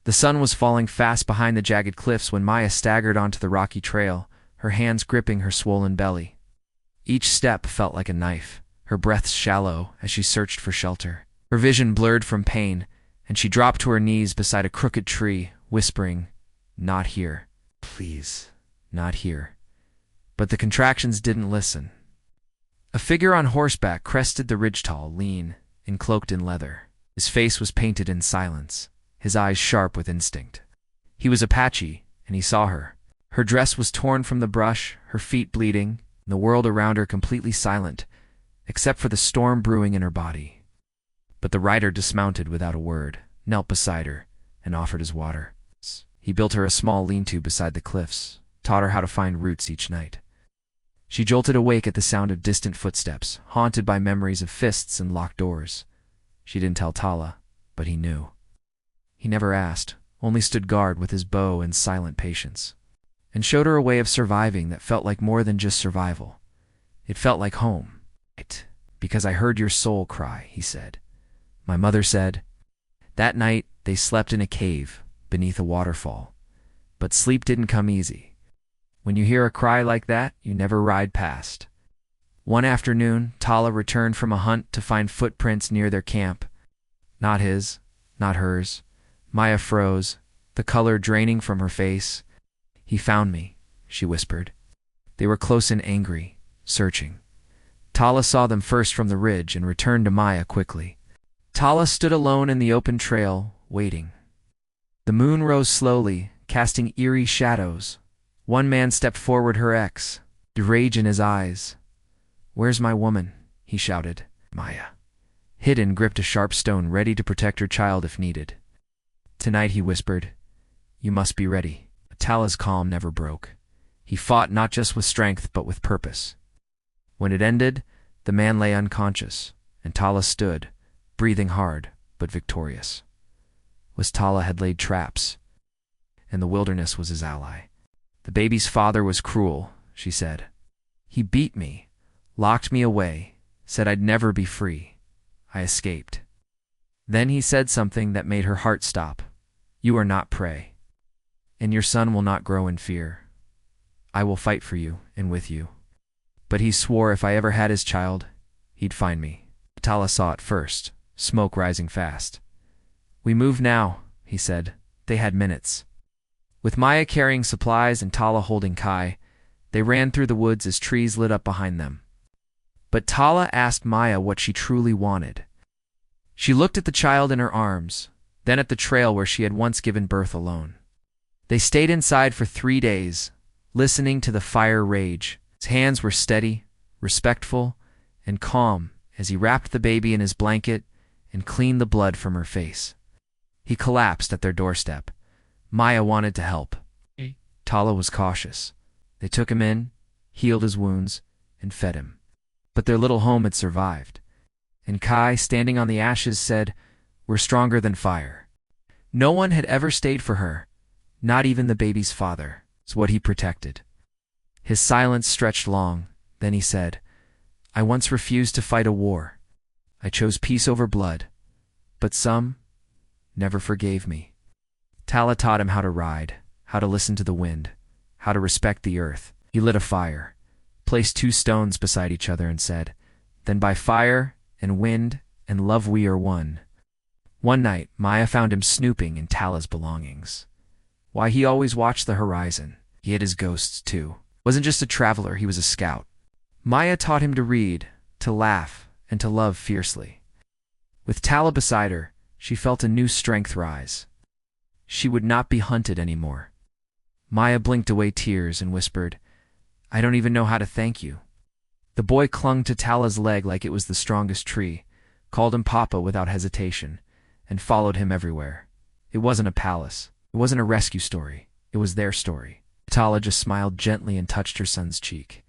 The sun was falling fast behind the jagged cliffs when Maya staggered onto the rocky trail, her hands gripping her swollen belly. Each step felt like a knife, her breath shallow as she searched for shelter. Her vision blurred from pain, and she dropped to her knees beside a crooked tree, whispering, "Not here. Please, not here." But the contractions didn't listen. A figure on horseback crested the ridgetall, lean and cloaked in leather. His face was painted in silence, his eyes sharp with instinct. He was Apache, and he saw her. Her dress was torn from the brush, her feet bleeding, and the world around her completely silent, except for the storm brewing in her body. But the rider dismounted without a word, knelt beside her, and offered his water. He built her a small lean-to beside the cliffs, taught her how to find roots each night. She jolted awake at the sound of distant footsteps, haunted by memories of fists and locked doors. She didn't tell Tala, but he knew. He never asked, only stood guard with his bow in silent patience, and showed her a way of surviving that felt like more than just survival. It felt like home. "Because I heard your soul cry," he said. "My mother said." That night, they slept in a cave beneath a waterfall. But sleep didn't come easy. When you hear a cry like that, you never ride past. One afternoon, Tala returned from a hunt to find footprints near their camp. Not his, not hers. Maya froze, the color draining from her face. "He found me," she whispered. They were close and angry, searching. Tala saw them first from the ridge and returned to Maya quickly. Tala stood alone in the open trail, waiting. The moon rose slowly, casting eerie shadows. One man stepped forward, her ex, rage in his eyes. "Where's my woman?" he shouted. Maya, hidden, gripped a sharp stone, ready to protect her child if needed. "Tonight," he whispered. "You must be ready." Tala's calm never broke. He fought not just with strength, but with purpose. When it ended, the man lay unconscious, and Tala stood, breathing hard, but victorious. Tala had laid traps, and the wilderness was his ally. "The baby's father was cruel," she said. "He beat me, locked me away, said I'd never be free. I escaped. Then he said something that made her heart stop. 'You are not prey, and your son will not grow in fear. I will fight for you and with you.' But he swore if I ever had his child, he'd find me." Tala saw it first, smoke rising fast. "We move now," he said. They had minutes. With Maya carrying supplies and Tala holding Kai, they ran through the woods as trees lit up behind them. But Tala asked Maya what she truly wanted. She looked at the child in her arms, then at the trail where she had once given birth alone. They stayed inside for 3 days, listening to the fire rage. His hands were steady, respectful, and calm as he wrapped the baby in his blanket and cleaned the blood from her face. He collapsed at their doorstep. Maya wanted to help. Tala was cautious. They took him in, healed his wounds, and fed him. But their little home had survived. And Kai, standing on the ashes, said, "We're stronger than fire." No one had ever stayed for her, not even the baby's father. It's what he protected. His silence stretched long. Then he said, "I once refused to fight a war. I chose peace over blood. But some never forgave me." Tala taught him how to ride, how to listen to the wind, how to respect the earth. He lit a fire, placed 2 stones beside each other and said, "Then by fire and wind and love we are one." One night, Maya found him snooping in Tala's belongings. Why, he always watched the horizon. He hid his ghosts, too. Wasn't just a traveler, he was a scout. Maya taught him to read, to laugh, and to love fiercely. With Tala beside her, she felt a new strength rise. She would not be hunted anymore. Maya blinked away tears and whispered, "I don't even know how to thank you." The boy clung to Tala's leg like it was the strongest tree, called him Papa without hesitation, and followed him everywhere. It wasn't a palace. It wasn't a rescue story. It was their story. Tala just smiled gently and touched her son's cheek.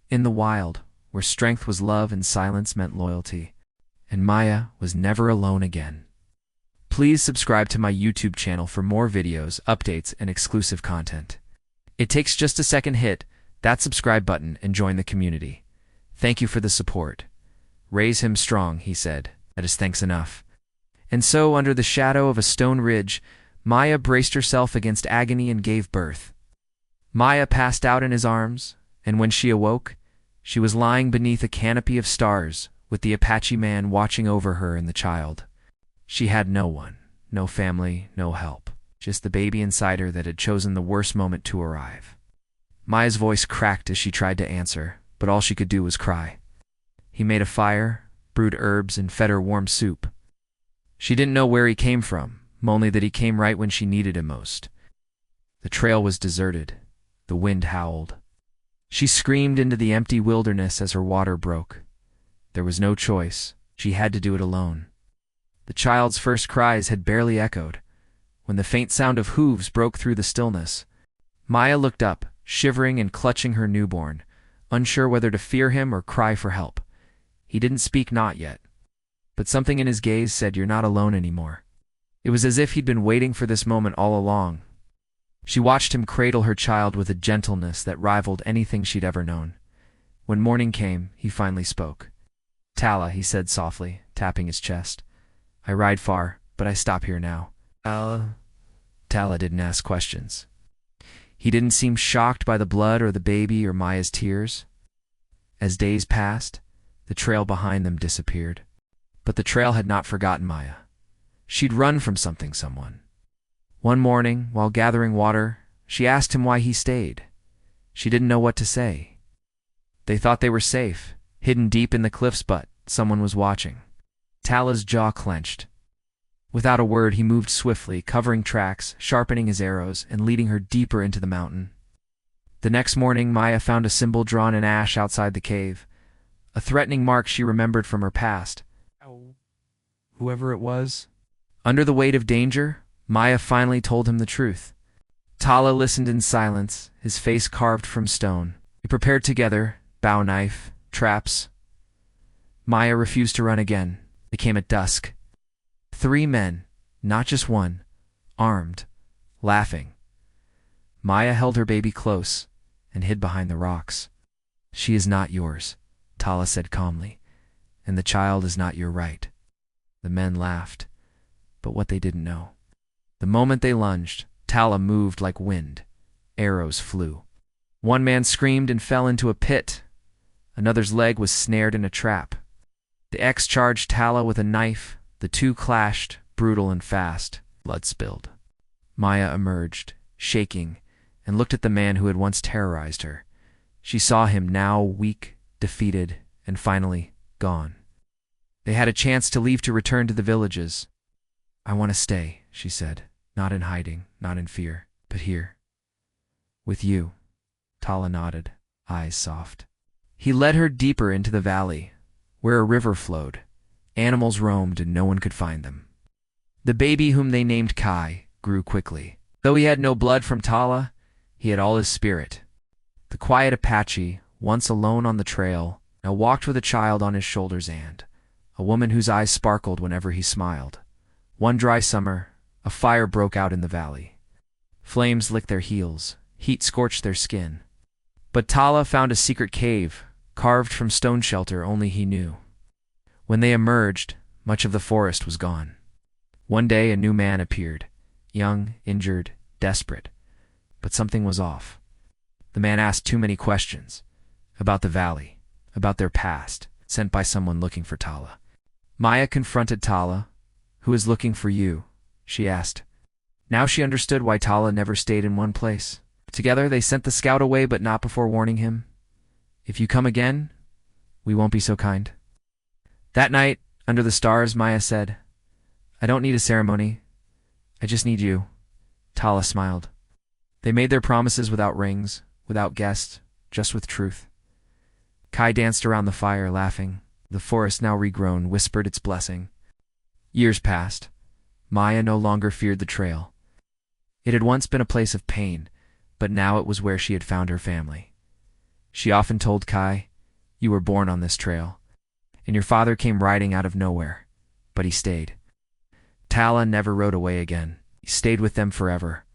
In the wild, where strength was love and silence meant loyalty, and Maya was never alone again. Please subscribe to my YouTube channel for more videos, updates, and exclusive content. It takes just a second. Hit that subscribe button and join the community. Thank you for the support. "Raise him strong," he said. "That is thanks enough." And so, under the shadow of a stone ridge, Maya braced herself against agony and gave birth. Maya passed out in his arms, and when she awoke, she was lying beneath a canopy of stars, with the Apache man watching over her and the child. She had no one, no family, no help, just the baby inside her that had chosen the worst moment to arrive. Maya's voice cracked as she tried to answer, but all she could do was cry. He made a fire, brewed herbs, and fed her warm soup. She didn't know where he came from, only that he came right when she needed him most. The trail was deserted. The wind howled. She screamed into the empty wilderness as her water broke. There was no choice. She had to do it alone. The child's first cries had barely echoed, when the faint sound of hooves broke through the stillness. Maya looked up, shivering and clutching her newborn, unsure whether to fear him or cry for help. He didn't speak, not yet. But something in his gaze said, "You're not alone anymore." It was as if he'd been waiting for this moment all along. She watched him cradle her child with a gentleness that rivaled anything she'd ever known. When morning came, he finally spoke. "Tala," he said softly, tapping his chest. "I ride far, but I stop here now." Tala didn't ask questions. He didn't seem shocked by the blood or the baby or Maya's tears. As days passed, the trail behind them disappeared. But the trail had not forgotten Maya. She'd run from something, someone. One morning, while gathering water, she asked him why he stayed. She didn't know what to say. They thought they were safe, hidden deep in the cliffs, but someone was watching. Tala's jaw clenched. Without a word, he moved swiftly, covering tracks, sharpening his arrows, and leading her deeper into the mountain. The next morning, Maya found a symbol drawn in ash outside the cave, a threatening mark she remembered from her past. Whoever it was. Under the weight of danger, Maya finally told him the truth. Tala listened in silence, his face carved from stone. They prepared together, bow knife, traps. Maya refused to run again. They came at dusk. 3 men, not just one, armed, laughing. Maya held her baby close and hid behind the rocks. "She is not yours," Tala said calmly, "and the child is not your right." The men laughed, but what they didn't know. The moment they lunged, Tala moved like wind. Arrows flew. One man screamed and fell into a pit. Another's leg was snared in a trap. The ex charged Tala with a knife. The two clashed, brutal and fast. Blood spilled. Maya emerged, shaking, and looked at the man who had once terrorized her. She saw him now weak, defeated, and finally gone. They had a chance to leave to return to the villages. "I want to stay," she said, "not in hiding, not in fear, but here. With you." Tala nodded, eyes soft. He led her deeper into the valley, where a river flowed. Animals roamed and no one could find them. The baby, whom they named Kai, grew quickly. Though he had no blood from Tala, he had all his spirit. The quiet Apache, once alone on the trail, now walked with a child on his shoulders and a woman whose eyes sparkled whenever he smiled. One dry summer, a fire broke out in the valley. Flames licked their heels, heat scorched their skin. But Tala found a secret cave, carved from stone shelter only he knew. When they emerged, much of the forest was gone. One day a new man appeared, young, injured, desperate. But something was off. The man asked too many questions. About the valley, about their past, sent by someone looking for Tala. Maya confronted Tala. "Who is looking for you?" she asked. Now she understood why Tala never stayed in one place. Together they sent the scout away, but not before warning him. "If you come again, we won't be so kind." That night, under the stars, Maya said, "I don't need a ceremony. I just need you." Tala smiled. They made their promises without rings, without guests, just with truth. Kai danced around the fire, laughing. The forest, now regrown, whispered its blessing. Years passed. Maya no longer feared the trail. It had once been a place of pain, but now it was where she had found her family. She often told Kai, "You were born on this trail, and your father came riding out of nowhere, but he stayed." Tala never rode away again. He stayed with them forever.